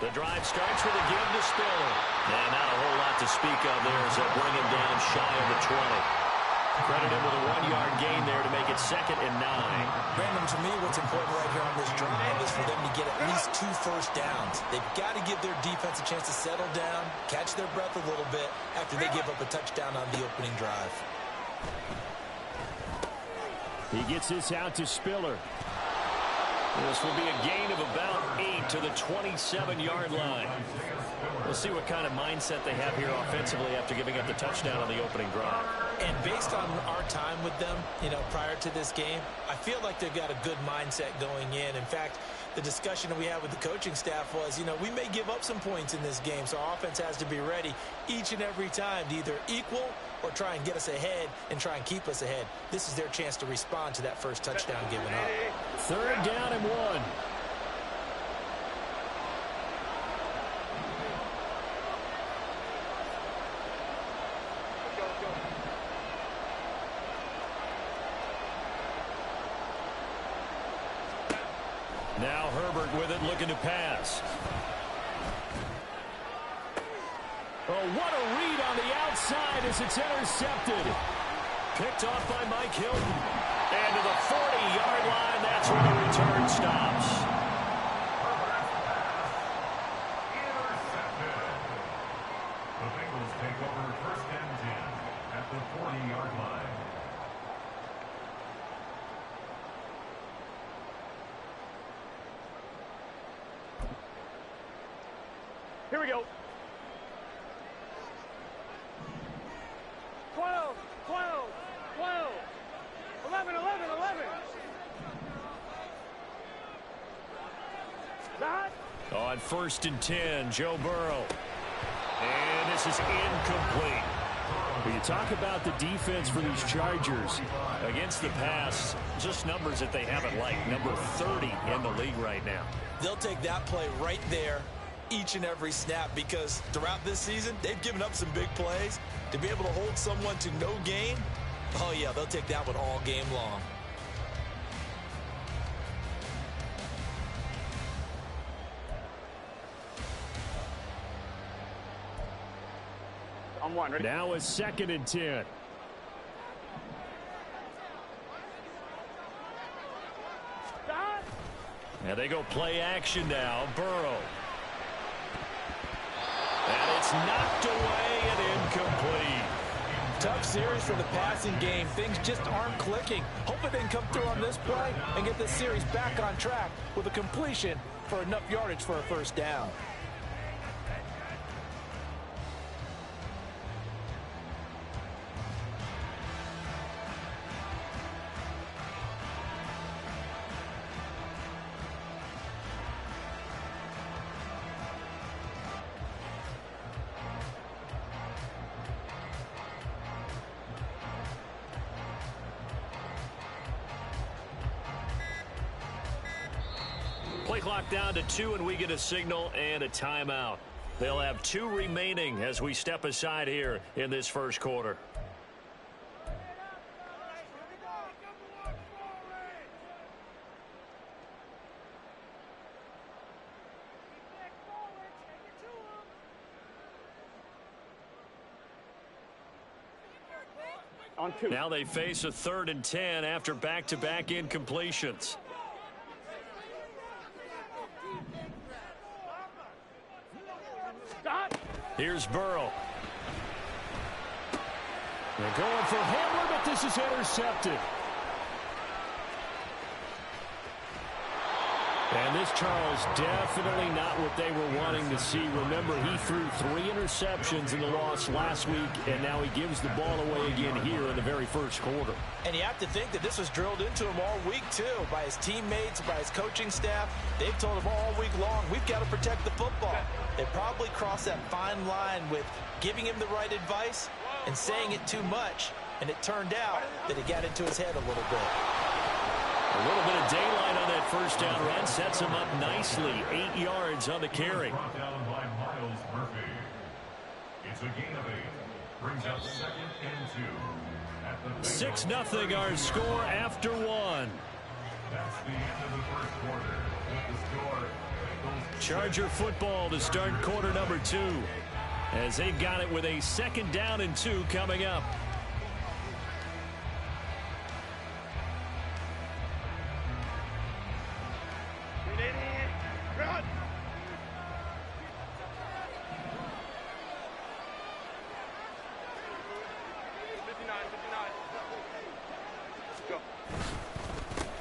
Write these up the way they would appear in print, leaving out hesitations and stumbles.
The drive starts with a give to Spiller. And not a whole lot to speak of there as they'll bring him down shy of the 20. Credit him with a 1-yard gain there to make it 2nd and 9. Brandon, to me, what's important right here on this drive is for them to get at least 2 first downs. They've got to give their defense a chance to settle down, catch their breath a little bit after they give up a touchdown on the opening drive. He gets this out to Spiller. This will be a gain of about 8 to the 27-yard line. We'll see what kind of mindset they have here offensively after giving up the touchdown on the opening drive. And based on our time with them, prior to this game, I feel like they've got a good mindset going in. In fact, the discussion that we had with the coaching staff was, we may give up some points in this game, so our offense has to be ready each and every time to either equal or try and get us ahead and try and keep us ahead. This is their chance to respond to that first touchdown given up. 3rd down and 1. Now Herbert with it, looking to pass. Oh, what a read on the outside as it's intercepted. Picked off by Mike Hilton. And to the 40-yard line, that's where the return stops. Intercepted. The Bengals take over 1st and 10 at the 40-yard line. Here we go. 12, 12, 12, 11, 11, 11. On 1st and 10, Joe Burrow. And this is incomplete. When you talk about the defense for these Chargers, Against the pass, just numbers that they haven't liked. Number 30 in the league right now. They'll take that play right there each and every snap because throughout this season, they've given up some big plays. To be able to hold someone to no gain, oh yeah, they'll take that one all game long. On 1, ready? now a 2nd and 10. And they go play action now. Burrow. And it's knocked away and incomplete. Tough series for the passing game. Things just aren't clicking. Hopefully they can come through on this play and get this series back on track with a completion for enough yardage for a 1st down. Play clock down to 2, and we get a signal and a timeout. They'll have 2 remaining as we step aside here in this 1st quarter. On 2. Now they face a 3rd and 10 after back-to-back incompletions. Here's Burrow. They're going for Hamler, but this is intercepted. And this, Charles, definitely not what they were wanting to see. Remember, he threw 3 interceptions in the loss last week, and now he gives the ball away again here in the very 1st quarter. And you have to think that this was drilled into him all week, too, by his teammates, by his coaching staff. They've told him all week long, we've got to protect the football. They probably crossed that fine line with giving him the right advice and saying it too much, and it turned out that it got into his head a little bit. A little bit of daylight on that 1st down run sets him up nicely. 8 yards on the carry. Brought down by Miles Murphy. It's a gain of 8. Brings up 2nd and 2. 6-0 our score after 1. That's the end of the 1st quarter. With the score, Charger football to start quarter number 2. As they've got it with a 2nd down and 2 coming up. Run!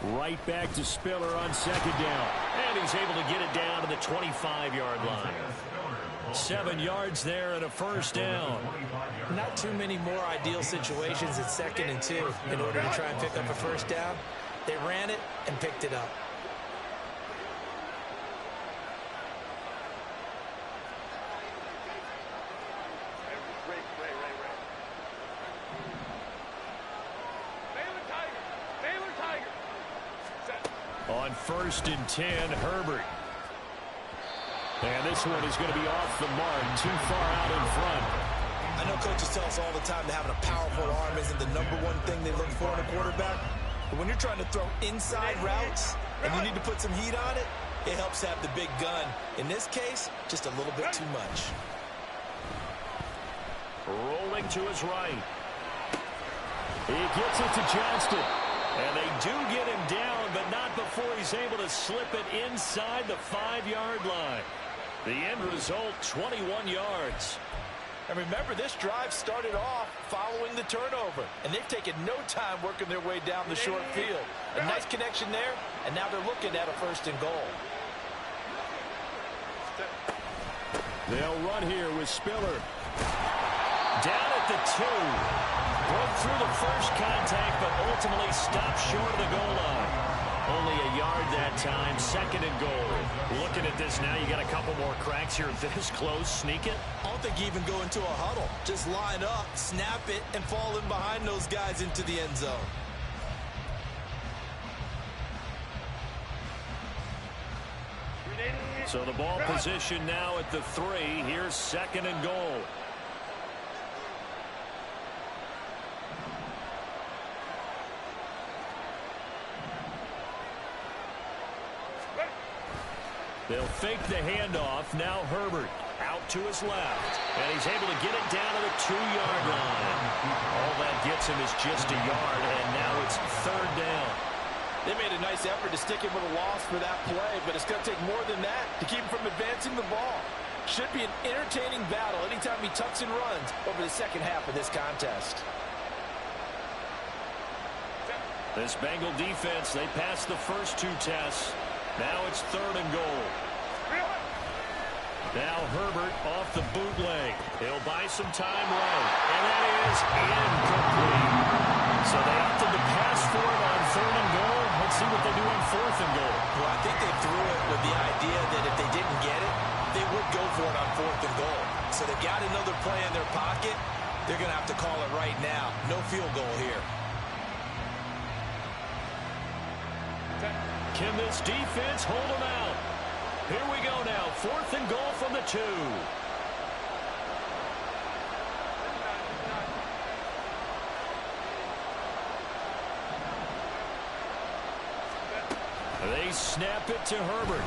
Right back to Spiller on 2nd down. And he's able to get it down to the 25-yard line. 7 yards there and a 1st down. Not too many more ideal situations at 2nd and 2 in order to try and pick up a 1st down. They ran it and picked it up. On 1st and 10, Herbert. And this one is going to be off the mark, too far out in front. I know coaches tell us all the time that having a powerful arm isn't the #1 thing they look for in a quarterback. But when you're trying to throw inside routes and you need to put some heat on it, it helps have the big gun. In this case, just a little bit too much. Rolling to his right. He gets it to Johnston. And they do get him down, but not before he's able to slip it inside the 5-yard line. The end result, 21 yards. And remember, this drive started off following the turnover, and they've taken no time working their way down the short field. A nice connection there, and now they're looking at a 1st and goal. They'll run here with Spiller. Down at the 2. Broke through the first contact, but ultimately stopped short of the goal line. Only a yard that time, 2nd and goal. Looking at this now, you got a couple more cracks here this close. Sneak it. I don't think you even go into a huddle. Just line up, snap it, and fall in behind those guys into the end zone. So the ball position now at the 3. Here's 2nd and goal. They'll fake the handoff. Now Herbert out to his left. And he's able to get it down to the 2-yard line. All that gets him is just a yard, and now it's 3rd down. They made a nice effort to stick him with a loss for that play, but it's going to take more than that to keep him from advancing the ball. Should be an entertaining battle anytime he tucks and runs over the 2nd half of this contest. This Bengal defense, they passed the first 2 tests. Now it's 3rd and goal. Now Herbert off the bootleg. He'll buy some time right. And that is incomplete. So they opted to pass for it on 3rd and goal. Let's see what they do on 4th and goal. Well, I think they threw it with the idea that if they didn't get it, they would go for it on 4th and goal. So they've got another play in their pocket. They're going to have to call it right now. No field goal here. Can this defense hold them out? Here we go now. 4th and goal from the 2. They snap it to Herbert.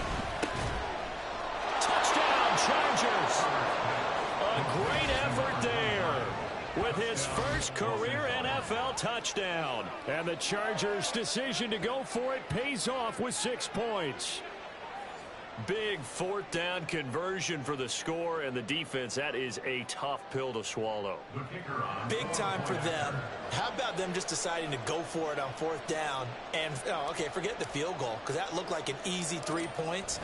Touchdown, Chargers. A great effort there with his first career NFL touchdown. And the Chargers' decision to go for it pays off with 6 points. Big 4th down conversion for the score, and the defense, that is a tough pill to swallow. Big time for them. How about them just deciding to go for it on 4th down? And, okay, forget the field goal, because that looked like an easy 3 points.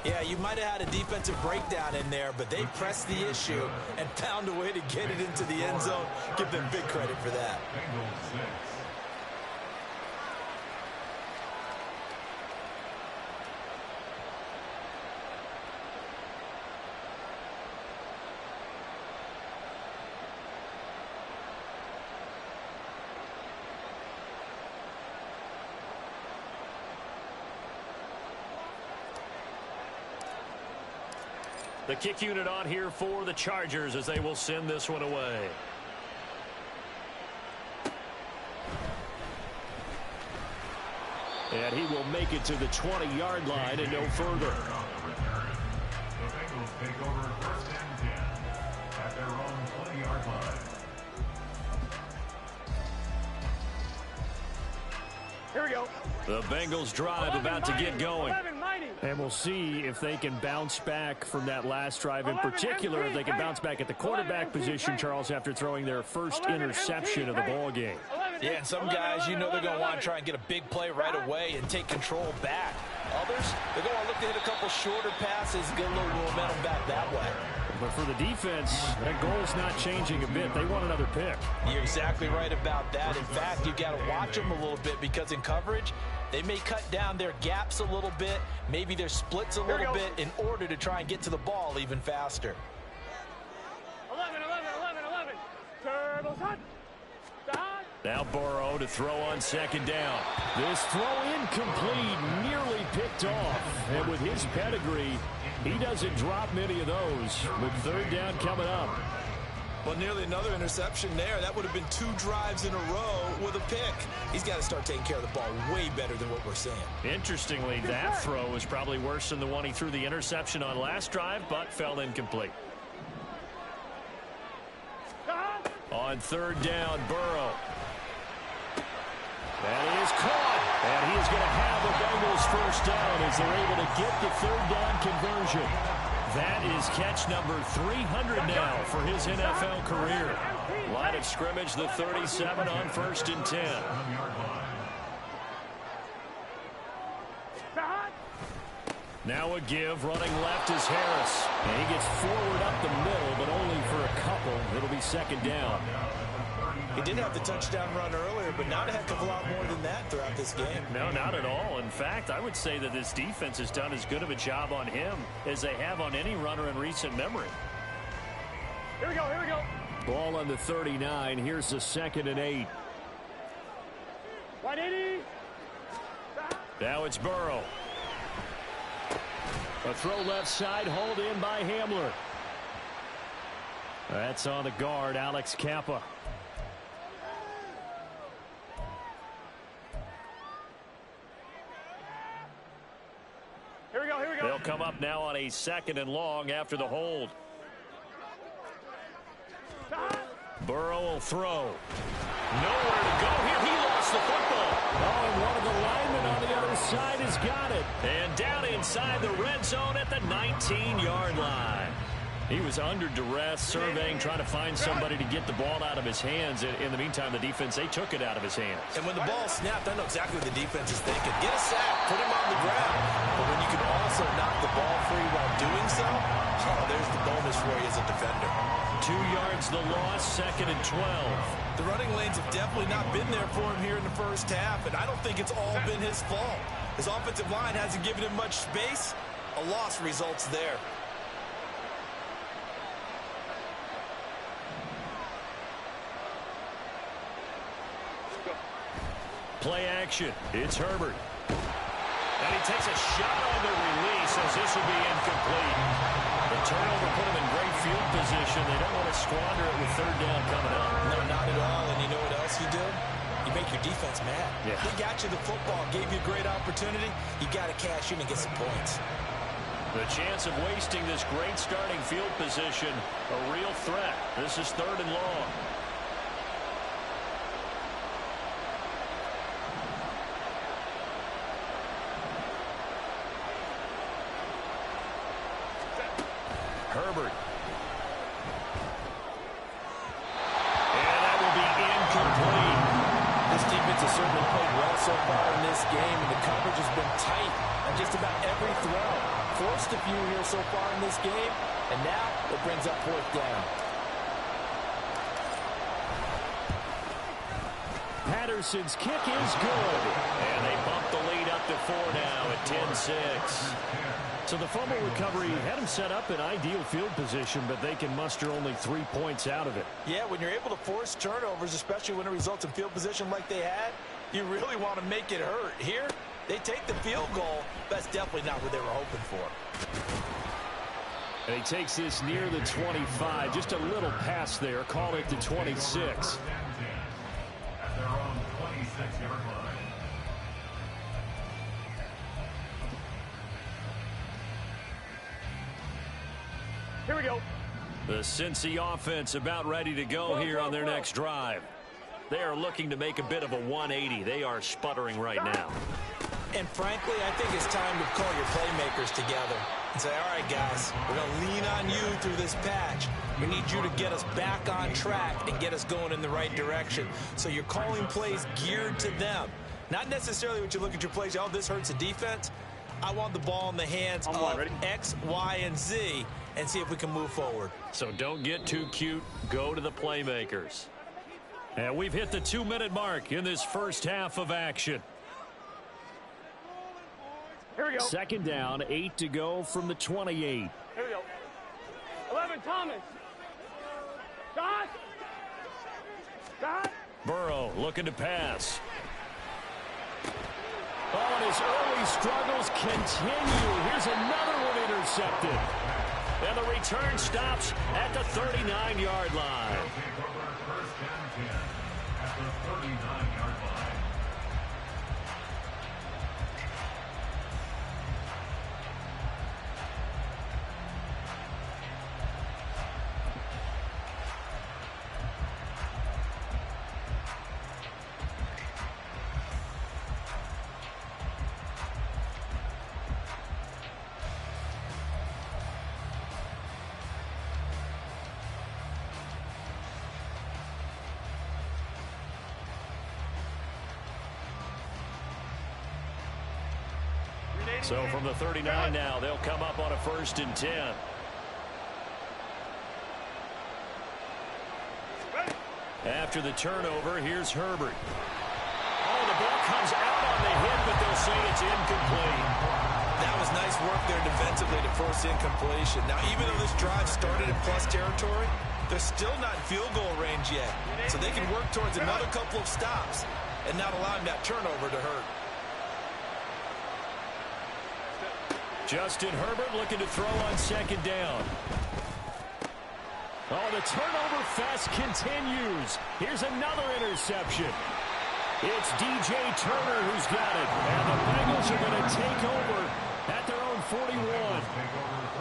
Yeah, you might have had a defensive breakdown in there, but they pressed the issue and found a way to get it into the end zone. Give them big credit for that. The kick unit on here for the Chargers as they will send this one away. And he will make it to the 20-yard line and no further. take over first and 10 at their own 20-yard line. Here we go. The Bengals drive about to get going. 11, mighty. And we'll see if they can bounce back from that last drive. In particular, if they can bounce back at the quarterback position, Charles, after throwing their first interception of the ball game. Yeah, and some guys, you know they're going to want to try and get a big play right away and take control back. Others, they're going to look to hit a couple shorter passes, get a little momentum back that way. But for the defense, that goal's not changing a bit. They want another pick. You're exactly right about that. In fact, you've got to watch them a little bit because in coverage, they may cut down their gaps a little bit, maybe their splits a little bit in order to try and get to the ball even faster. 11, 11. Turbo shot. Dodge. Now Burrow to throw on second down. This throw incomplete, nearly picked off. And with his pedigree, he doesn't drop many of those. With third down coming up. Well, nearly another interception there. That would have been 2 drives in a row with a pick. He's got to start taking care of the ball way better than what we're seeing. Interestingly, that throw was probably worse than the one he threw the interception on last drive, but fell incomplete. On third down, Burrow. That is caught. And he is going to have the Bengals first down as they're able to get the third down conversion. That is catch number 300 now for his NFL career. Line of scrimmage, the 37 on first and 10. Now a give, running left is Harris. And he gets forward up the middle, but only for a couple. It'll be second down. He did have the touchdown run earlier, but not a heck of a lot more than that throughout this game. No, not at all. In fact, I would say that this defense has done as good of a job on him as they have on any runner in recent memory. Here we go. Ball on the 39. Here's the 2nd and 8. 180. Now it's Burrow. A throw left side, hauled in by Hamler. That's on the guard, Alex Kappa. Here we go. They'll come up now on a 2nd and long after the hold. Burrow will throw. Nowhere to go here. He lost the football. Oh, and one of the linemen on the other side has got it. And down inside the red zone at the 19-yard line. He was under duress, surveying, trying to find somebody to get the ball out of his hands. In the meantime, the defense, they took it out of his hands. And when the ball snapped, I know exactly what the defense is thinking. Get a sack, put him on the ground. But when you can also knock the ball free while doing so, there's the bonus for you as a defender. 2 yards the loss, 2nd and 12. The running lanes have definitely not been there for him here in the first half, and I don't think it's all been his fault. His offensive line hasn't given him much space. A loss results there. Play action. It's Herbert. And he takes a shot on the release as this will be incomplete. The turnover put him in great field position. They don't want to squander it with third down coming up. No, not at all. And you know what else you do? You make your defense mad. Yeah. He got you the football, gave you a great opportunity. You got to cash in and get some points. The chance of wasting this great starting field position, a real threat. This is 3rd and long. Herbert. And that will be incomplete. This defense has certainly played well so far in this game, and the coverage has been tight on just about every throw. Forced a few here so far in this game, and now it brings up 4th down. Patterson's kick is good. And they bump the lead up to 4 now at 10-6. So the fumble recovery had him set up in ideal field position, but they can muster only 3 points out of it. Yeah, when you're able to force turnovers, especially when it results in field position like they had, you really want to make it hurt. Here, they take the field goal. That's definitely not what they were hoping for. And he takes this near the 25, just a little pass there, call it the 26. At their own 26-yard line. Here we go. The Cincy offense about ready to go here on their next drive. They are looking to make a bit of a 180. They are sputtering right now. And frankly, I think it's time to call your playmakers together and say, all right, guys, we're going to lean on you through this patch. We need you to get us back on track and get us going in the right direction. So you're calling plays geared to them. Not necessarily when you look at your plays, oh, this hurts the defense. I want the ball in the hands of X, Y, and Z and see if we can move forward. So don't get too cute. Go to the playmakers. And we've hit the 2-minute mark in this first half of action. Here we go. Second down, 8 to go from the 28. Here we go. 11, Thomas. Dot. Dot. Burrow looking to pass. Oh, and his early struggles continue. Here's another one intercepted. And the return stops at the 39-yard line. First and 10 at the 39-yard line. So from the 39 now, they'll come up on a 1st and 10. After the turnover, here's Herbert. Oh, the ball comes out on the hit, but they'll say it's incomplete. That was nice work there defensively to force incompletion. Now, even though this drive started in plus territory, they're still not in field goal range yet. So they can work towards another couple of stops and not allowing that turnover to hurt. Justin Herbert looking to throw on 2nd down. Oh, the turnover fest continues. Here's another interception. It's DJ Turner who's got it. And the Bengals are going to take over at their own 41.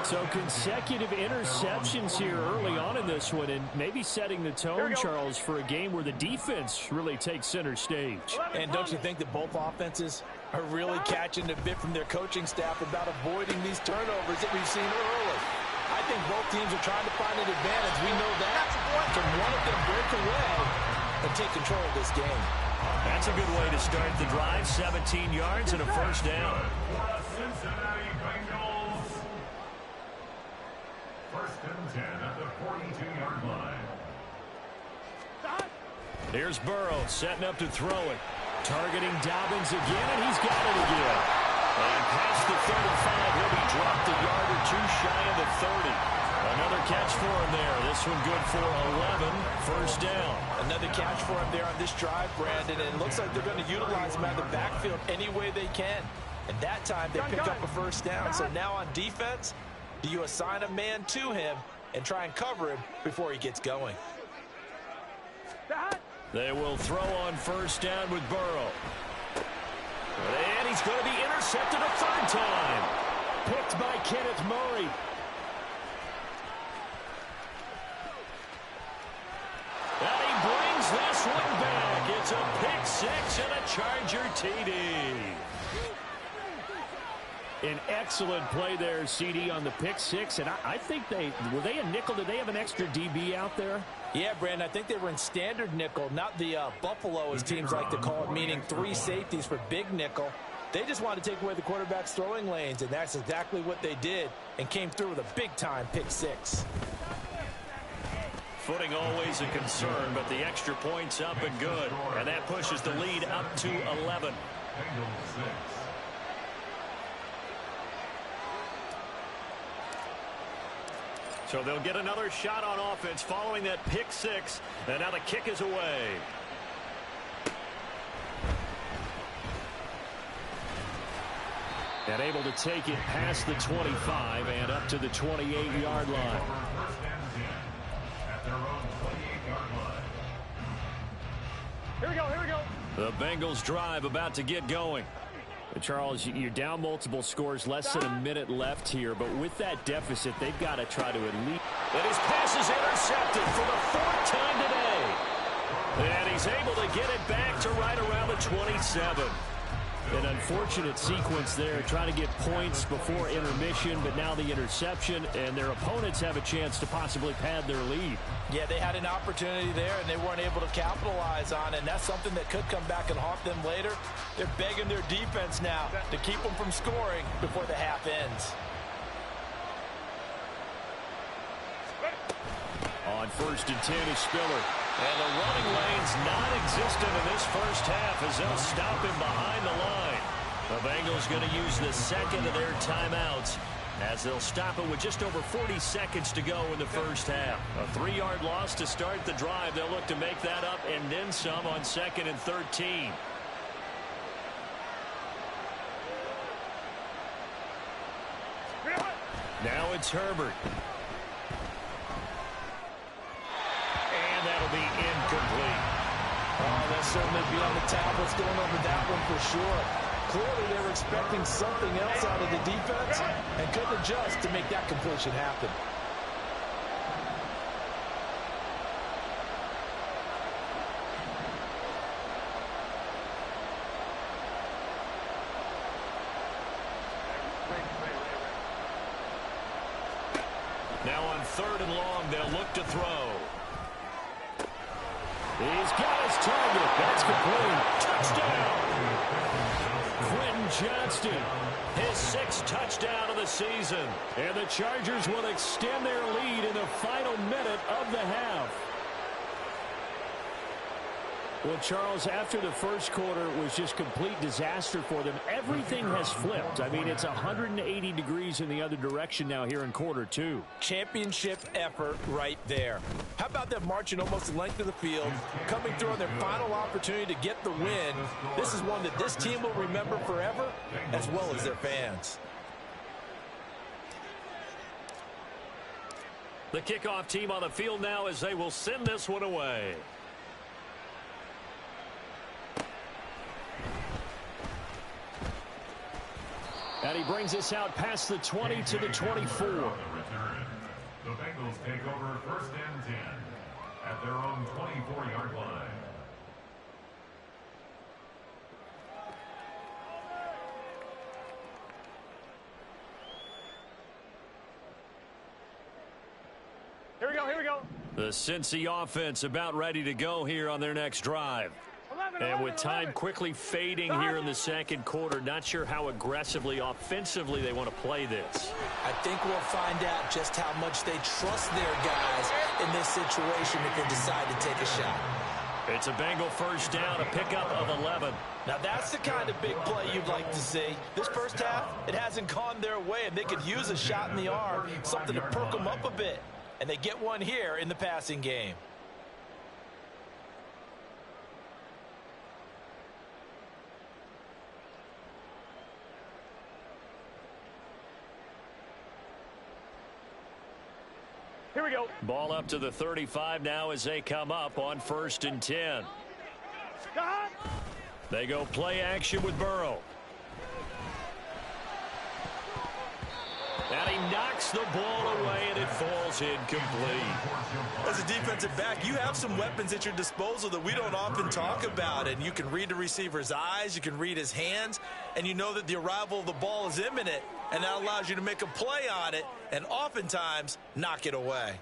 So consecutive interceptions here early on in this one, and maybe setting the tone, Charles, for a game where the defense really takes center stage. And don't you think that both offenses are really catching a bit from their coaching staff about avoiding these turnovers that we've seen early? I think both teams are trying to find an advantage. We know that. Can one of them break away and take control of this game? That's a good way to start the drive. 17 yards and a 1st down. Cincinnati Bengals. 1st and 10 at the 42-yard line. Here's Burrow setting up to throw it. Targeting Dobbins again, and he's got it again. And past the 35, he'll be dropped a yard or two shy of the 30. Another catch for him there. This one good for 11. 1st down. Another catch for him there on this drive, Brandon. And it looks like they're going to utilize him out of the backfield any way they can. And that time they pick up a 1st down. So now on defense, do you assign a man to him and try and cover him before he gets going? They will throw on 1st down with Burrow. And he's going to be intercepted a 3rd time. Picked by Kenneth Murray. And he brings this one back. It's a pick 6 and a Charger TD. An excellent play there, CD, on the pick 6. And I think were they a nickel? Did they have an extra DB out there? Yeah, Brandon, I think they were in standard nickel, not the Buffalo, as teams like to call it, meaning 3 safeties for big nickel. They just wanted to take away the quarterback's throwing lanes, and that's exactly what they did and came through with a big-time pick 6. Footing always a concern, but the extra point's up and good. And that pushes the lead up to 11. So they'll get another shot on offense following that pick 6. And now the kick is away. And able to take it past the 25 and up to the 28-yard line. Here we go, here we go. The Bengals drive about to get going. Charles, you're down multiple scores, less than a minute left here, but with that deficit, they've got to try to at least... And his pass is intercepted for the 4th time today. And he's able to get it back to right around the 27. An unfortunate sequence there, trying to get points before intermission, but now the interception, and their opponents have a chance to possibly pad their lead. Yeah, they had an opportunity there, and they weren't able to capitalize on it, and that's something that could come back and haunt them later. They're begging their defense now to keep them from scoring before the half ends. On 1st and 10 is Spiller. And the running lane's non-existent in this first half as they'll stop him behind the line. The Bengals going to use the second of their timeouts as they'll stop it with just over 40 seconds to go in the first half. A 3-yard loss to start the drive. They'll look to make that up and then some on 2nd and 13. Now it's Herbert. That'll be incomplete. Oh, they'll certainly be on the tablets going over that one for sure. Clearly, they were expecting something else out of the defense and couldn't adjust to make that completion happen. Now on 3rd and long, they'll look to throw. He's got his target. That's complete. Touchdown! Quentin Johnston, his 6th touchdown of the season. And the Chargers will extend their lead in the final minute of the half. Well, Charles, after the first quarter was just complete disaster for them, everything has flipped. I mean, it's 180 degrees in the other direction now here in quarter 2. Championship effort right there. How about them marching almost the length of the field, coming through on their final opportunity to get the win? This is one that this team will remember forever, as well as their fans. The kickoff team on the field now as they will send this one away. And he brings us out past the 20 to the 24. The Bengals take over 1st and 10 at their own 24-yard line. Here we go, here we go. The Cincy offense about ready to go here on their next drive. And with time quickly fading here in the second quarter, not sure how aggressively, offensively they want to play this. I think we'll find out just how much they trust their guys in this situation if they decide to take a shot. It's a Bengal first down, a pickup of 11. Now that's the kind of big play you'd like to see. This first half, it hasn't gone their way, and they could use a shot in the arm, something to perk them up a bit. And they get one here in the passing game. Here we go. Ball up to the 35 now as they come up on 1st and 10. They go play action with Burrow. And he knocks the ball away, and it falls incomplete. As a defensive back, you have some weapons at your disposal that we don't often talk about. And you can read the receiver's eyes, you can read his hands, and you know that the arrival of the ball is imminent. And that allows you to make a play on it and oftentimes knock it away.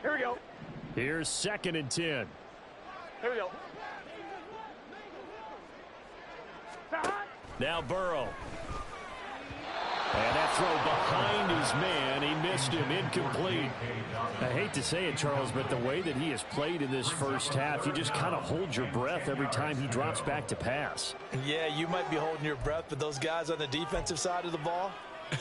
Here we go. Here's 2nd and 10. Here we go. Now Burrow. And that throw behind his man, he missed him, incomplete. I hate to say it, Charles, but the way that he has played in this first half, you just kind of hold your breath every time he drops back to pass. Yeah, you might be holding your breath, but those guys on the defensive side of the ball,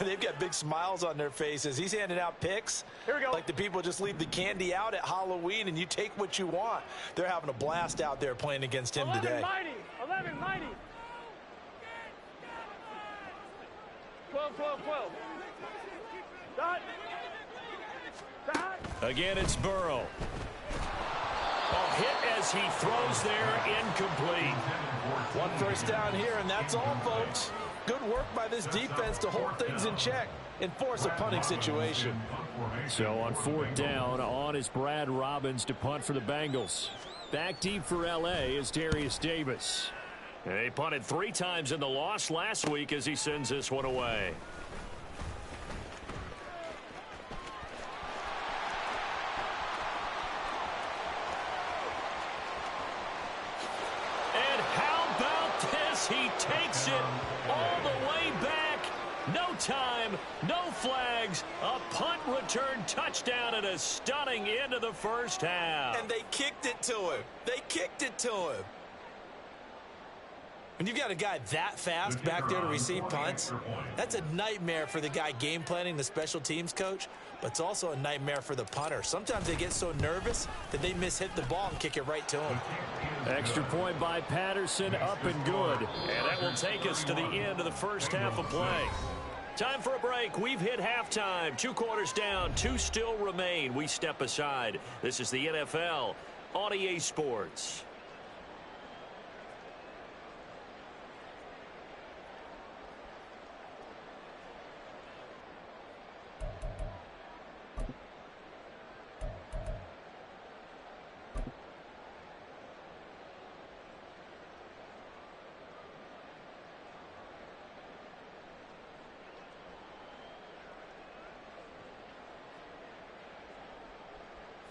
they've got big smiles on their faces. He's handing out picks. Here we go. Like the people just leave the candy out at Halloween and you take what you want. They're having a blast out there playing against him today. 11, mighty. 12. Dot. Again, it's Burrow. Oh, hit as he throws there, incomplete. One first down here, and that's all, folks. Good work by this defense to hold things in check and force a punting situation. So on fourth down, on is Brad Robbins to punt for the Bengals. Back deep for L.A. is Darius Davis. And he punted 3 times in the loss last week as he sends this one away. And how about this? He takes it all the way back. No time, no flags, a punt return touchdown and a stunning end of the first half. And they kicked it to him. They kicked it to him. When you've got a guy that fast back there to receive punts, that's a nightmare for the guy game planning, the special teams coach, but it's also a nightmare for the punter. Sometimes they get so nervous that they mishit the ball and kick it right to him. Extra point by Patterson, up and good. And that will take us to the end of the first half of play. Time for a break. We've hit halftime. 2 quarters down, 2 still remain. We step aside. This is the NFL on EA Sports.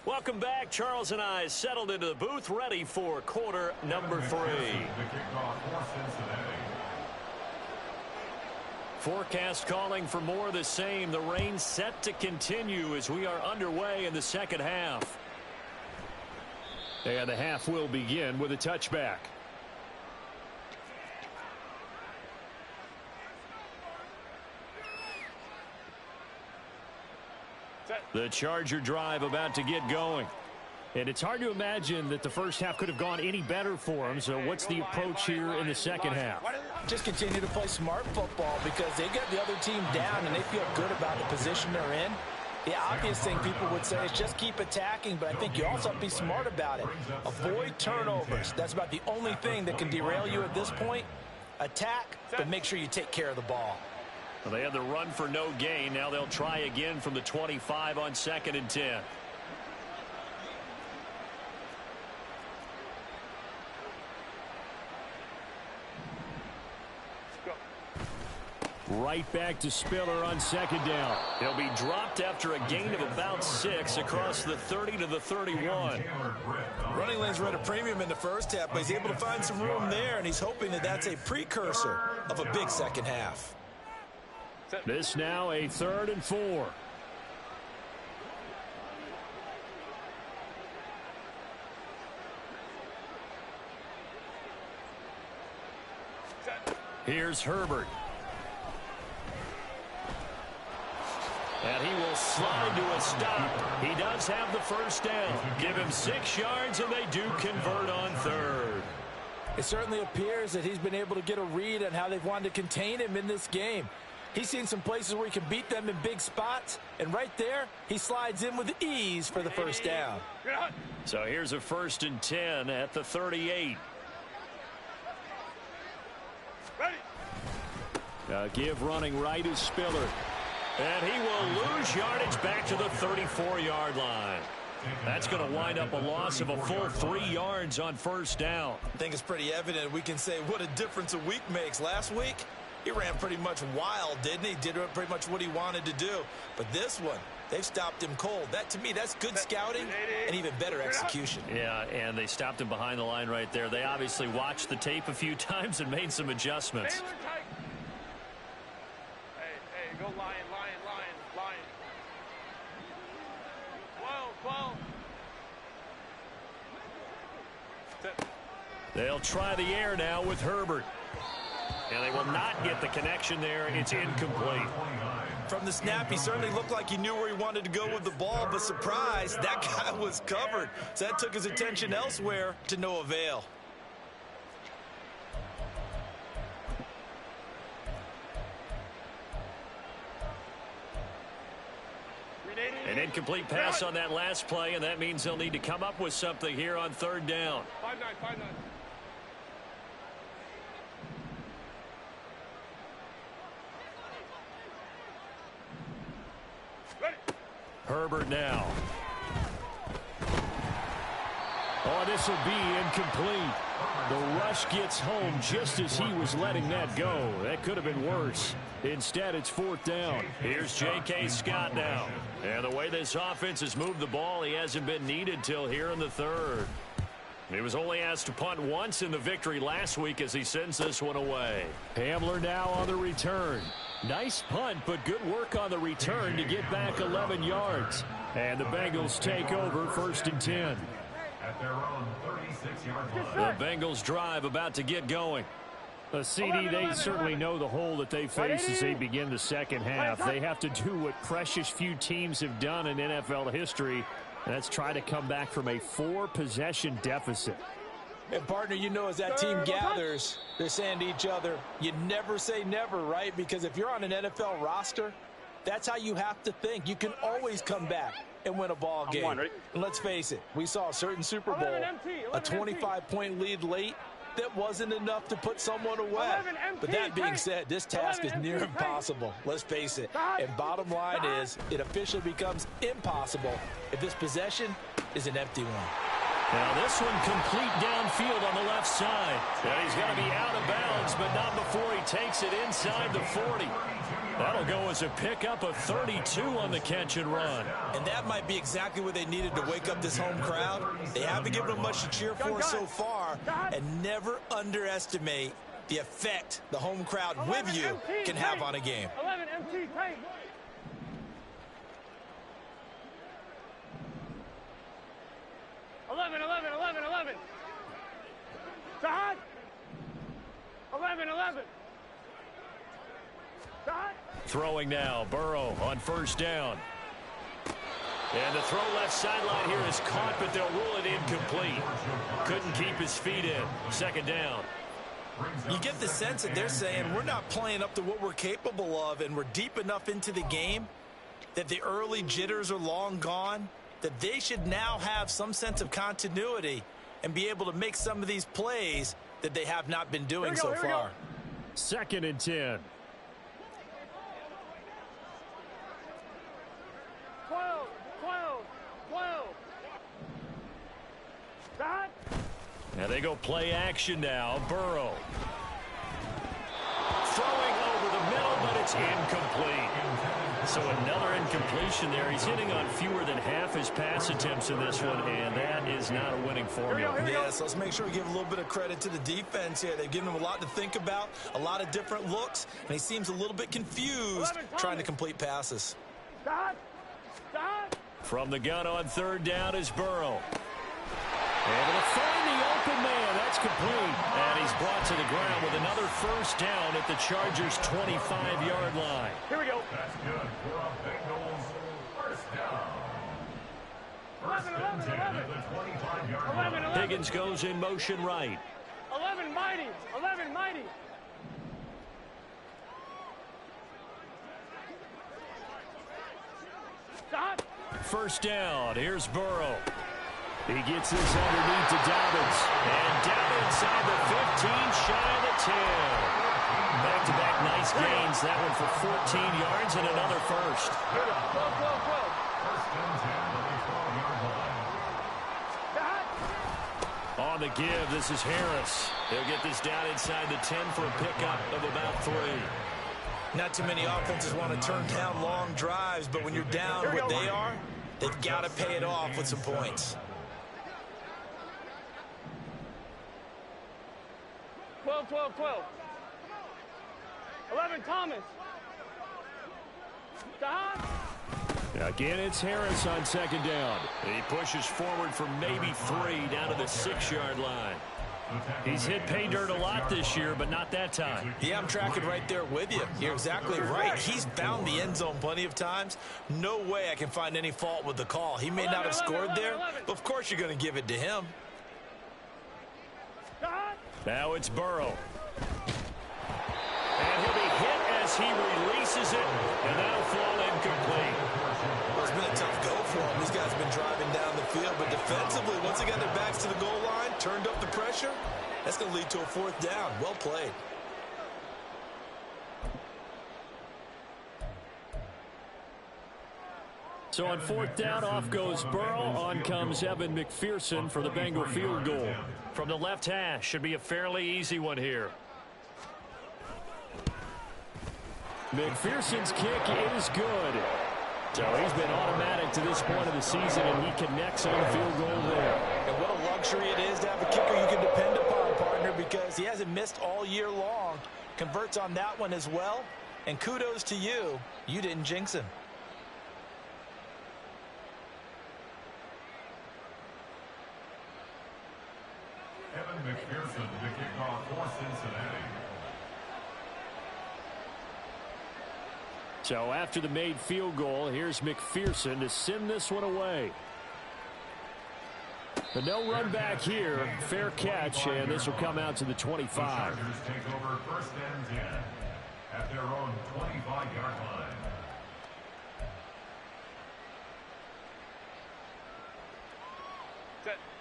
Welcome back. Charles and I settled into the booth, ready for quarter number 3. Forecast calling for more of the same. The rain set to continue as we are underway in the second half. And the half will begin with a touchback. The Charger drive about to get going. And it's hard to imagine that the first half could have gone any better for them. So what's the approach here in the second half? Just continue to play smart football because they got the other team down and they feel good about the position they're in. The obvious thing people would say is just keep attacking, but I think you also have to be smart about it. Avoid turnovers. That's about the only thing that can derail you at this point. Attack, but make sure you take care of the ball. Well, they had the run for no gain. Now they'll try again from the 25 on 2nd and 10. Right back to Spiller on 2nd down. He'll be dropped after a gain of about 6 across the 30 to the 31. Running lanes were at a premium in the first half, but he's able to find some room there, and he's hoping that that's a precursor of a big second half. This now a 3rd and 4. Here's Herbert. And he will slide to a stop. He does have the first down. Give him 6 yards, and they do convert on 3rd. It certainly appears that he's been able to get a read on how they've wanted to contain him in this game. He's seen some places where he can beat them in big spots, and right there, he slides in with ease for the first down. So here's a 1st and 10 at the 38. Give running right is Spiller. And he will lose yardage back to the 34-yard line. That's going to wind up a loss of a full 3 yards on 1st down. I think it's pretty evident. We can say what a difference a week makes. Last week, he ran pretty much wild, didn't he? Did pretty much what he wanted to do. But this one, they've stopped him cold. That, to me, that's good scouting and even better execution. Yeah, and they stopped him behind the line right there. They obviously watched the tape a few times and made some adjustments. Hey, go lion. Whoa. They'll try the air now with Herbert. And they will not get the connection there. It's incomplete. From the snap, he certainly looked like he knew where he wanted to go with the ball, but surprise, that guy was covered. So that took his attention elsewhere to no avail. An incomplete pass on that last play, and that means they'll need to come up with something here on third down. 5-9. Herbert now. Oh, this will be incomplete. The rush gets home just as he was letting that go. That could have been worse. Instead, it's fourth down. Here's J.K. Scott now. And the way this offense has moved the ball, he hasn't been needed till here in the third. He was only asked to punt once in the victory last week as he sends this one away. Hamler now on the return. Nice punt, but good work on the return to get back 11 yards. And the Bengals take over 1st and 10. At their own 36-yard line. The Bengals drive about to get going. A CD, they certainly know the hole that they face as they begin the second half. They have to do what precious few teams have done in NFL history, and that's try to come back from a 4-possession deficit. And, partner, you know, as that team gathers, they're saying to each other, you never say never, right? Because if you're on an NFL roster, that's how you have to think. You can always come back and win a ball game. And let's face it, we saw a certain Super Bowl, a 25-point lead late that wasn't enough to put someone away. But that being said, this task is near impossible. Let's face it. And bottom line is, it officially becomes impossible if this possession is an empty one. Now this one complete downfield on the left side. And he's going to be out of bounds, but not before he takes it inside the 40. That'll go as a pickup of 32 on the catch and run. And that might be exactly what they needed to wake up this home crowd. They haven't given them much to cheer for so far. And never underestimate the effect the home crowd with you can have on a game. 11 MT tight. Eleven. Sahad. 11. Sahad. Throwing now, Burrow on first down. And the throw left sideline here is caught, but they'll rule it incomplete. Couldn't keep his feet in. Second down. You get the sense that they're saying we're not playing up to what we're capable of, and we're deep enough into the game that the early jitters are long gone, that they should now have some sense of continuity and be able to make some of these plays that they have not been doing so far. 2nd and 10. 12. Sahad. Now they go play action now. Burrow. Throwing over the middle, but it's incomplete. So another incompletion there. He's hitting on fewer than half his pass attempts in this one, and that is not a winning formula. Yes, let's make sure we give a little bit of credit to the defense here. They've given him a lot to think about, a lot of different looks, and he seems a little bit confused trying to complete passes. From the gun on third down is Burrow. Able to find the open man. That's complete. And he's brought to the ground with another first down at the Chargers' 25-yard line. Here we go. That's good for a Bengals first down. 11. At the 25-yard line. Higgins goes in motion right. 11 mighty. Stop. First down. Here's Burrow. He gets this underneath to Dobbins. And down inside the 15, shy of the 10. Back-to-back nice gains. That one for 14 yards and another first. 12. First and 10 at the 12-yard line. On the give, this is Harris. He'll get this down inside the 10 for a pickup of about 3. Not too many offenses want to turn down long drives, but when you're down what they are, they've got to pay it off with some points. 12. 11 Thomas. Stop. Again, it's Harris on second down. He pushes forward for maybe 3 down to the 6-yard line. He's hit pay dirt a lot this year, but not that time. Yeah, I'm tracking right there with you. You're exactly right. He's found the end zone plenty of times. No way I can find any fault with the call. He may not have scored there, but of course you're going to give it to him. Now it's Burrow. And he'll be hit as he releases it, and that'll fall incomplete. Well, it's been a tough go been driving down the field, but defensively, once they got their backs to the goal line, turned up the pressure, that's going to lead to a fourth down. Well played. So on fourth down, off goes Burrow. On comes Evan McPherson for the Bengal field goal. From the left hash, should be a fairly easy one here. McPherson's kick is good. So he's been automatic to this point of the season, and he connects on the field goal there. And what a luxury it is to have a kicker you can depend upon, partner, because he hasn't missed all year long. Converts on that one as well. And kudos to you. You didn't jinx him. Evan McPherson, the kickoff for Cincinnati. So after the made field goal, here's McPherson to send this one away. But no run back here. Fair catch, and this will come out to the 25. The Chargers take over first and 10 at their own 25-yard line.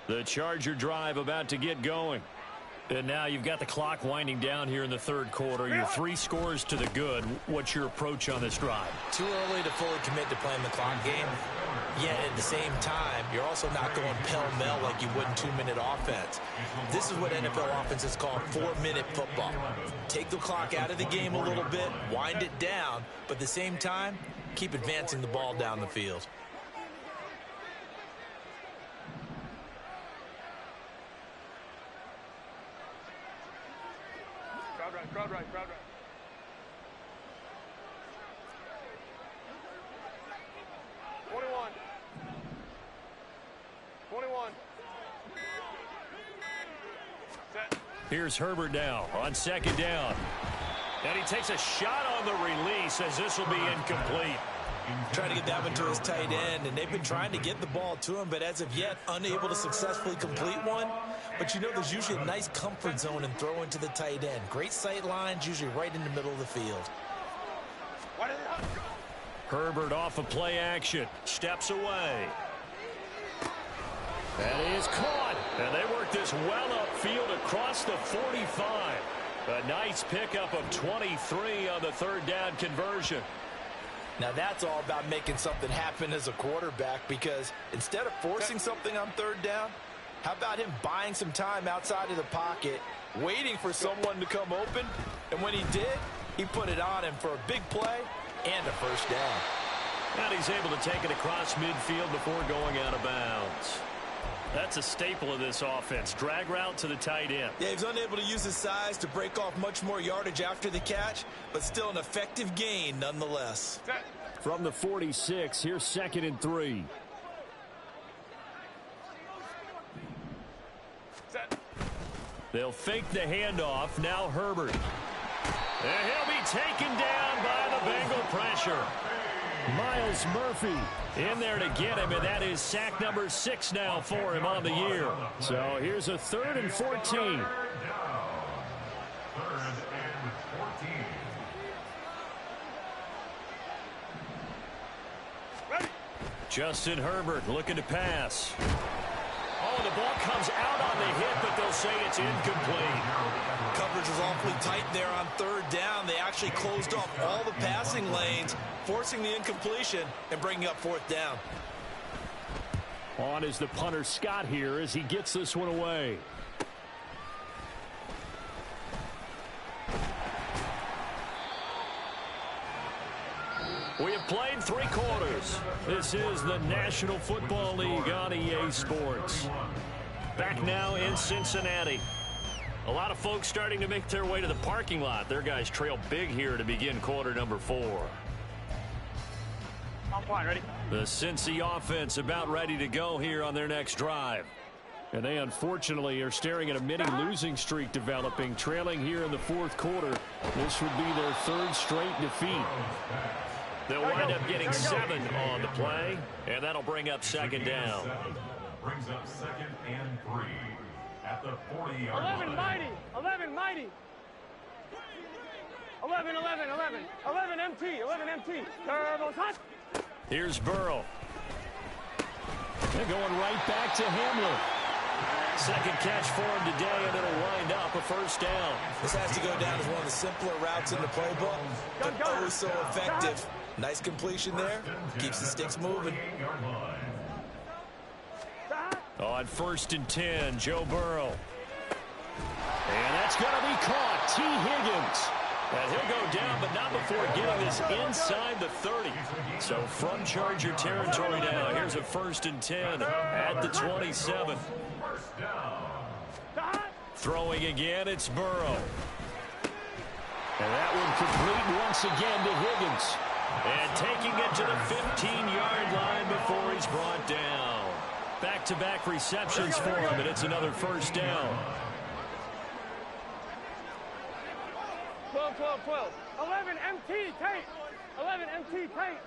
The Charger drive about to get going. And now you've got the clock winding down here in the third quarter. Your 3 scores to the good. What's your approach on this drive? Too early to fully commit to playing the clock game. Yet at the same time, you're also not going pell-mell like you would in 2-minute offense. This is what NFL offenses call 4-minute football. Take the clock out of the game a little bit, wind it down, but at the same time, keep advancing the ball down the field. Crowd right. 21. Set. Here's Herbert now on second down. And he takes a shot on the release as this will be incomplete. Trying to get that one to his tight end, and they've been trying to get the ball to him, but as of yet, unable to successfully complete one. But you know there's usually a nice comfort zone in throwing to the tight end. Great sight lines, usually right in the middle of the field. Herbert off of play action. Steps away. That is caught. And they work this well upfield across the 45. A nice pickup of 23 on the third down conversion. Now that's all about making something happen as a quarterback, because instead of forcing something on third down, how about him buying some time outside of the pocket, waiting for someone to come open, and when he did, he put it on him for a big play and a first down. And he's able to take it across midfield before going out of bounds. That's a staple of this offense. Drag route to the tight end. Yeah, he's unable to use his size to break off much more yardage after the catch, but still an effective gain nonetheless. From the 46, here's 2nd and 3. Set. They'll fake the handoff. Now Herbert. And he'll be taken down by the Bengal pressure. Myles Murphy In there to get him, and that is sack number 6 now for him on the year. So here's a 3rd and 14. Third and 14. Justin Herbert looking to pass. Oh, the ball comes out on the hit, but they'll say it's incomplete. Coverage was awfully tight there on third down. They actually closed off all the passing lanes, forcing the incompletion and bringing up fourth down. On is the punter Scott here as he gets this one away. We have played 3 quarters. This is the National Football League on EA Sports. Back now in Cincinnati. A lot of folks starting to make their way to the parking lot. Their guys trail big here to begin quarter number 4. I'm fine, ready? The Cincy offense about ready to go here on their next drive. And they unfortunately are staring at a mini losing streak developing, trailing here in the 4th quarter. This would be their 3rd straight defeat. They'll wind up getting 7 on the play, and that'll bring up 2nd down. Brings up 2nd and 3 at the 40-yard line. 11 mighty, 11 mighty. 11 MT, 11 MT. Turbo's hot. Here's Burrow. They're going right back to Hamlin. Second catch for him today, and it'll wind up a first down. This has to go down as one of the simpler routes in the playbook, but oh so effective. Nice completion there. Keeps the sticks moving. On 1st and 10, Joe Burrow. And that's going to be caught. T. Higgins. And he'll go down, but not before getting this inside the 30. So from Charger territory now, here's a 1st and 10 at the 27. Throwing again, it's Burrow. And that one complete once again to Higgins. And taking it to the 15-yard line before he's brought down. Back-to-back receptions for him, and it's another first down. 12, 12, 12. 11 MT tape. 11 MT tape.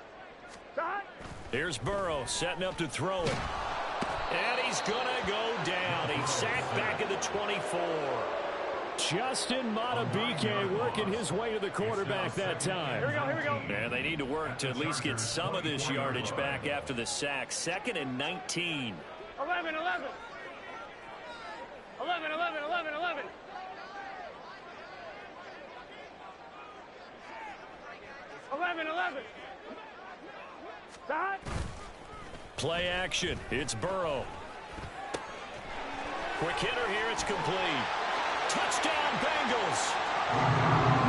Stop. Here's Burrow setting up to throw it. And he's going to go down. He's sacked back at the 24. Justin Madubuike working his way to the quarterback that time. Here we go, here we go. And they need to work to at least get some of this yardage back after the sack. 2nd and 19. 11, 11. 11, 11, 11, 11. 11, 11. Stop. Play action. It's Burrow. Quick hitter here. It's complete. Touchdown, Bengals.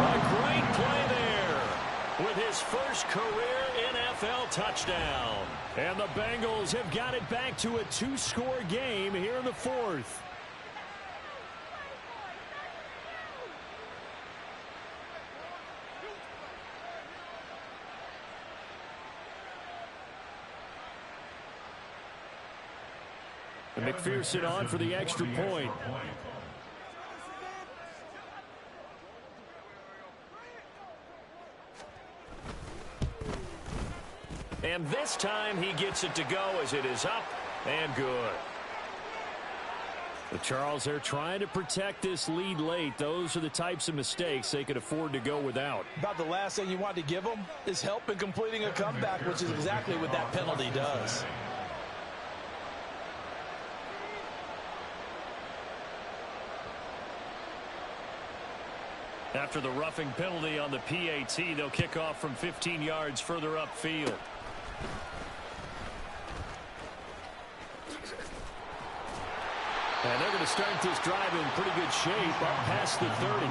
A great play there with his first career NFL touchdown. And the Bengals have got it back to a 2-score game here in the 4th. And McPherson on for the extra point. And this time he gets it to go as it is up and good. The Charles, they're trying to protect this lead late. Those are the types of mistakes they could afford to go without. About the last thing you want to give them is help in completing a comeback, which is exactly what that penalty does. After the roughing penalty on the PAT, they'll kick off from 15 yards further upfield. And they're going to start this drive in pretty good shape up past the 30.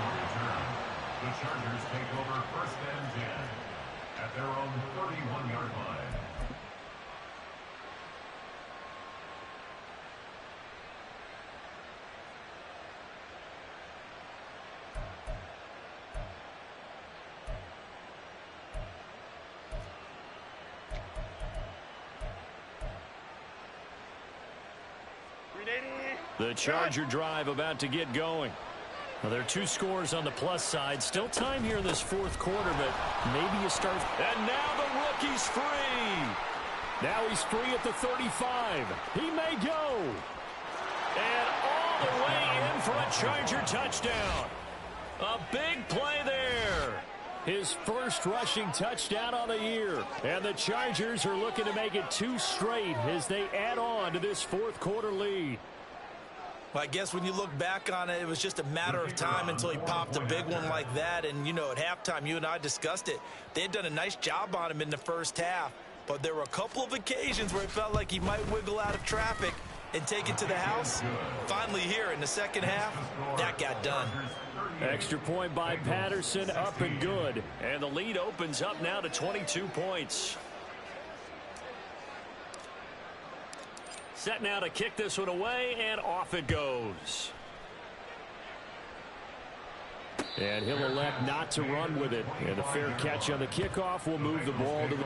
The Chargers take over 1st and 10 at their own 31-yard line. The Charger drive about to get going. Well, there are 2 scores on the plus side. Still time here in this 4th quarter, but maybe you start. And now the rookie's free. Now he's free at the 35. He may go. And all the way in for a Charger touchdown. A big play there. His first rushing touchdown on the year. And the Chargers are looking to make it 2 straight as they add on to this 4th quarter lead. Well, I guess when you look back on it, it was just a matter of time until he popped a big one like that. And, you know, at halftime, you and I discussed it. They had done a nice job on him in the first half. But there were a couple of occasions where it felt like he might wiggle out of traffic and take it to the house. Finally here in the second half, that got done. Extra point by Patterson, up and good. And the lead opens up now to 22 points. Set now to kick this one away, and off it goes. And he'll elect not to run with it. And the fair catch on the kickoff will move the ball to the...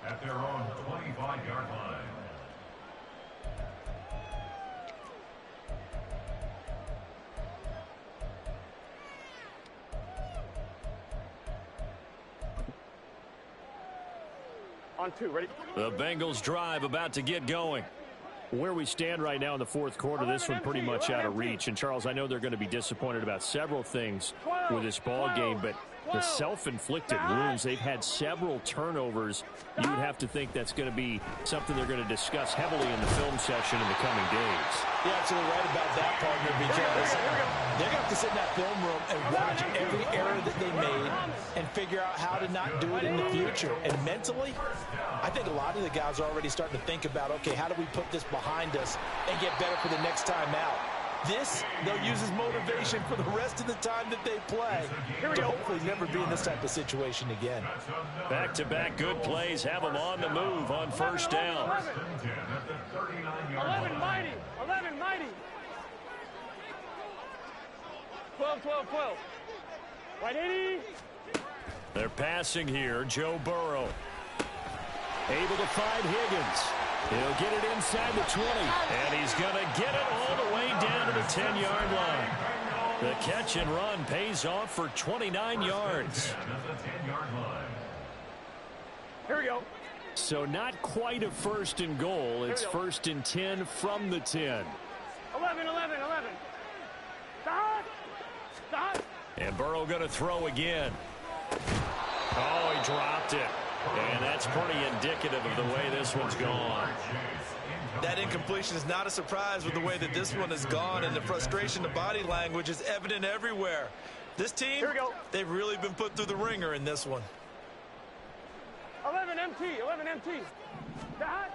At their own 25-yard line. On 2, ready? The Bengals drive about to get going. Where we stand right now in the fourth quarter, this one pretty much out of reach. And, Charles, I know they're going to be disappointed about several things with this ball game, but the self-inflicted wounds, they've had several turnovers. You would have to think that's going to be something they're going to discuss heavily in the film session in the coming days. You're absolutely right about that, partner, because they're going to have to sit in that film room and watch every error that they made and figure out how to not do it in the future. And mentally, I think a lot of the guys are already starting to think about, okay, how do we put this behind us and get better for the next time out? This, they'll use as motivation for the rest of the time that they play to hopefully never be in this type of situation again. Back-to-back good plays have them on the move on first down. 11 mighty. 11 mighty. 12, 12, 12. White 80. They're passing here. Joe Burrow. Able to find Higgins. He'll get it inside the 20. And he's going to get it all the way down to the 10-yard line. The catch and run pays off for 29 yards. Here we go. So not quite a first and goal. It's first and 10 from the 10. 11, 11, 11. Stop. Stop. And Burrow going to throw again. Oh, he dropped it. And that's pretty indicative of the way this one's gone. That incompletion is not a surprise with the way that this one has gone, and the frustration, the body language is evident everywhere. This team, they've really been put through the ringer in this one. 11 MT, 11 MT. Stop.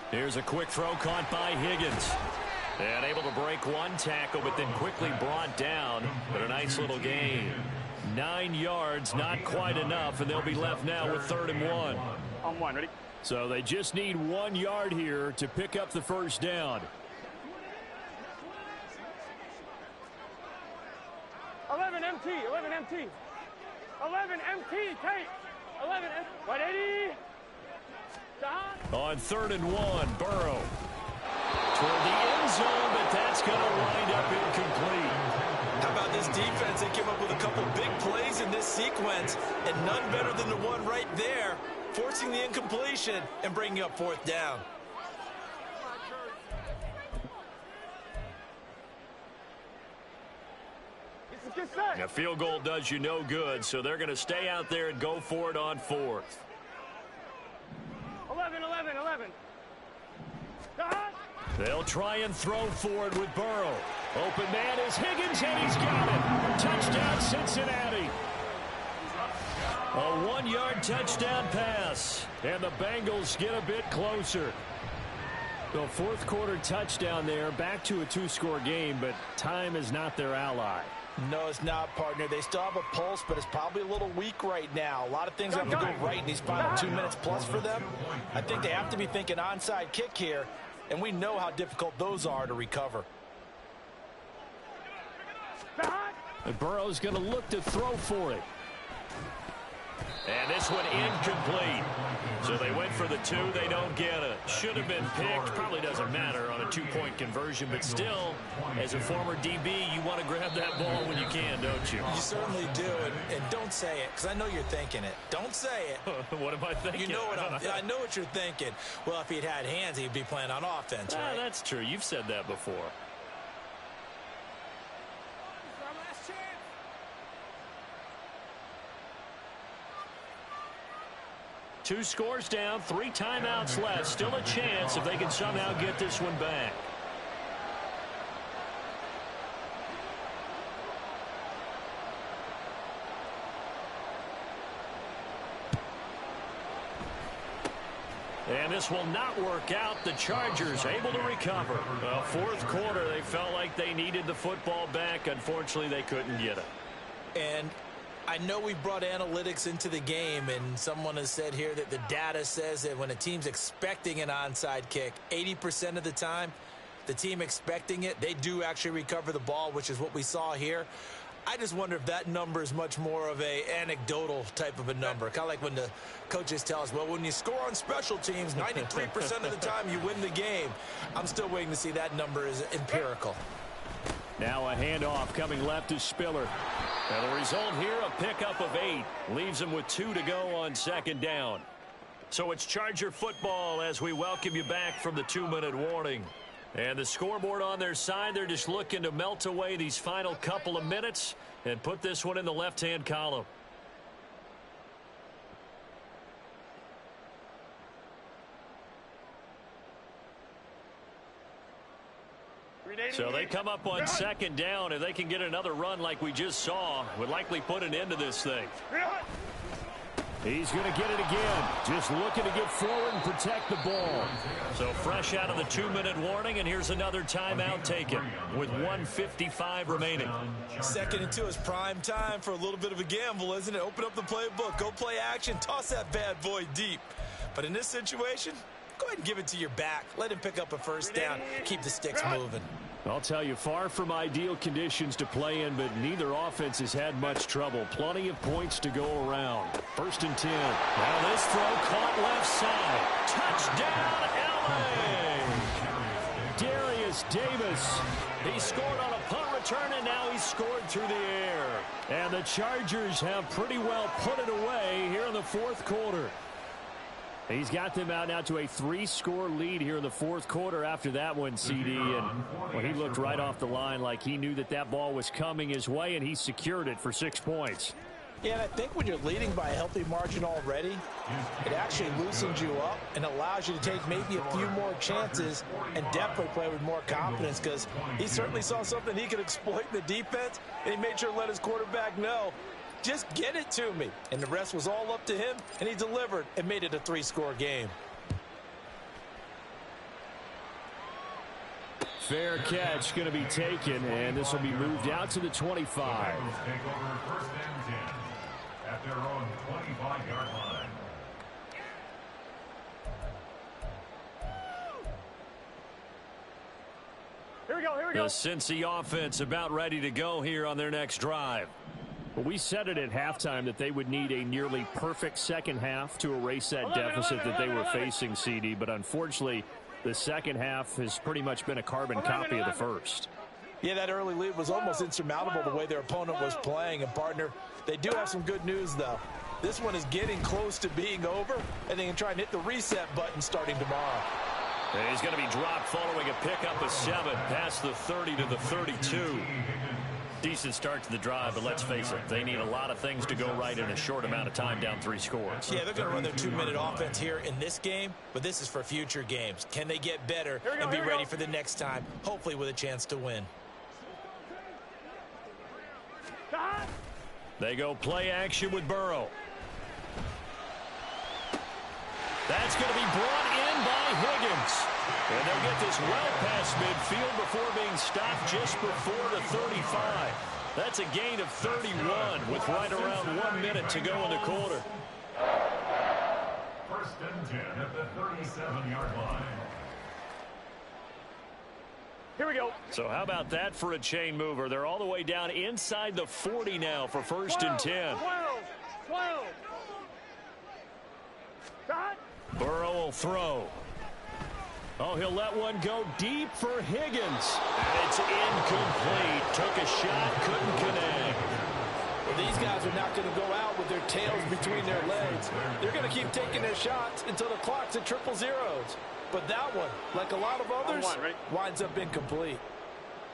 Here's a quick throw caught by Higgins. And able to break one tackle, but then quickly brought down. But a nice little gain. 9 yards, not quite enough, and they'll be left now with 3rd and 1. On 1, ready? So they just need 1 yard here to pick up the first down. 11 MT, 11 MT. 11 MT, Kate. 11 MT. 180. Stop. On 3rd and 1, Burrow. Toward the end zone, but that's going to wind up incomplete. How about this defense? They came up with a couple big plays in this sequence, and none better than the one right there, forcing the incompletion and bringing up 4th down. A field goal does you no good, so they're going to stay out there and go for it on 4th. 11, 11, 11. Stop. They'll try and throw for it with Burrow. Open man is Higgins, and he's got it. Touchdown, Cincinnati. A 1-yard touchdown pass. And the Bengals get a bit closer. The fourth quarter touchdown there, back to a 2-score game, but time is not their ally. No, it's not, partner. They still have a pulse, but it's probably a little weak right now. A lot of things have to go right in these final 2 minutes plus for them. I think they have to be thinking onside kick here, and we know how difficult those are to recover. And Burrow's going to look to throw for it. And this one incomplete. So they went for the 2. They don't get it. Should have been picked. Probably doesn't matter on a 2-point conversion. But still, as a former DB, you want to grab that ball when you can, don't you? You certainly do. And don't say it, because I know you're thinking it. Don't say it. What am I thinking? You know what I know what you're thinking. Well, if he'd had hands, he'd be playing on offense, right? That's true. You've said that before. Two scores down, 3 timeouts left. Still a chance if they can somehow get this one back. And this will not work out. The Chargers able to recover. Well, fourth quarter, they felt like they needed the football back. Unfortunately, they couldn't get it. And I know we brought analytics into the game, and someone has said here that the data says that when a team's expecting an onside kick, 80% of the time, the team expecting it, they do actually recover the ball, which is what we saw here. I just wonder if that number is much more of a anecdotal type of a number. Kind of like when the coaches tell us, well, when you score on special teams, 93% of the time you win the game. I'm still waiting to see that number is empirical. Now a handoff coming left to Spiller. And the result here, a pickup of 8. Leaves him with 2 to go on second down. So it's Charger football as we welcome you back from the 2-minute warning. And the scoreboard on their side, they're just looking to melt away these final couple of minutes and put this one in the left-hand column. So they come up on second down. If they can get another run like we just saw, would likely put an end to this thing. He's going to get it again. Just looking to get forward and protect the ball. So fresh out of the 2-minute warning, and here's another timeout taken with 1:55 remaining. 2nd and 2 is prime time for a little bit of a gamble, isn't it? Open up the playbook, go play action, toss that bad boy deep. But in this situation, go ahead and give it to your back. Let him pick up a first down. Keep the sticks moving. I'll tell you, far from ideal conditions to play in, but neither offense has had much trouble. Plenty of points to go around. 1st and 10. Now this throw caught left side. Touchdown, LA! Darius Davis. He scored on a punt return, and now he's scored through the air. And the Chargers have pretty well put it away here in the 4th quarter. He's got them out now to a 3-score lead here in the 4th quarter after that one, CD. And well, he looked right off the line like he knew that that ball was coming his way, and he secured it for 6 points. Yeah, and I think when you're leading by a healthy margin already, it actually loosens you up and allows you to take maybe a few more chances and definitely play with more confidence, because he certainly saw something he could exploit in the defense, and he made sure to let his quarterback know, just get it to me. And the rest was all up to him, and he delivered and made it a 3-score game. Fair catch going to be taken, and this will be moved out to the 25. Take over 1st and 10 at their own 25-yard line. Here we go, here we The go. Cincy offense about ready to go here on their next drive. Well, we said it at halftime that they would need a nearly perfect second half to erase that deficit that they were facing, CD. But unfortunately, the second half has pretty much been a carbon copy of the first. Yeah, that early lead was almost insurmountable the way their opponent was playing. And, partner, they do have some good news, though. This one is getting close to being over, and they can try and hit the reset button starting tomorrow. And he's going to be dropped following a pickup of 7 past the 30 to the 32. Decent start to the drive, but let's face it, they need a lot of things to go right in a short amount of time, down 3 scores. Yeah, they're going to run their 2-minute offense here in this game, but this is for future games. Can they get better and be ready for the next time, hopefully with a chance to win? They go play action with Burrow. That's going to be brought in by Higgins. And they'll get this well past midfield before being stopped just before the 35. That's a gain of 31 with right around 1 minute to go in the quarter. 1st and 10 at the 37-yard line. Here we go. So how about that for a chain mover? They're all the way down inside the 40 now for 1st and 10. 12. Stop. Burrow will throw. Oh, he'll let one go deep for Higgins. And it's incomplete. Took a shot, couldn't connect. Well, these guys are not going to go out with their tails between their legs. They're going to keep taking their shots until the clock's at 000. But that one, like a lot of others, winds up incomplete.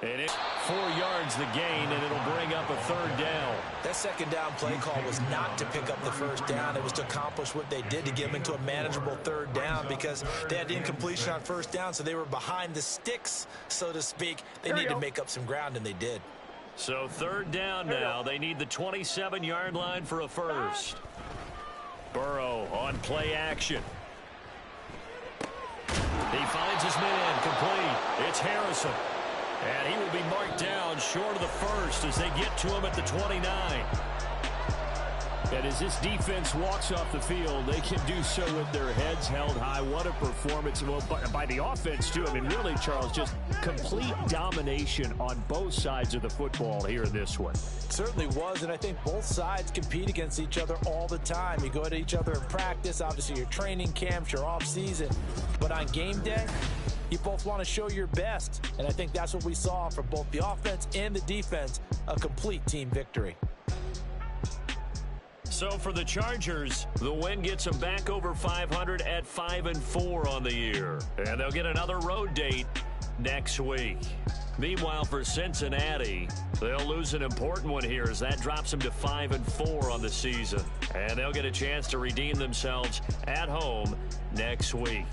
And it's 4 yards the gain, and it'll bring up a 3rd down. That second down play call was not to pick up the first down. It was to accomplish what they did, to get them into a manageable 3rd down, because they had the incompletion on 1st down, so they were behind the sticks, so to speak. They needed to make up some ground, and they did. So 3rd down now. They need the 27-yard line for a 1st. Burrow on play action. He finds his man complete. It's Harrison. And he will be marked down short of the 1st as they get to him at the 29. And as this defense walks off the field, they can do so with their heads held high. What a performance. Well, by the offense, too. I mean, really, Charles, just complete domination on both sides of the football here in this one. Certainly was, and I think both sides compete against each other all the time. You go at each other in practice, obviously your training camps, your off season. But on game day, You both want to show your best, and I think that's what we saw from both the offense and the defense, a complete team victory. So for the Chargers, the win gets them back over 500 at 5-4 on the year. And they'll get another road date next week. Meanwhile, for Cincinnati, they'll lose an important one here as that drops them to 5-4 on the season. And they'll get a chance to redeem themselves at home next week.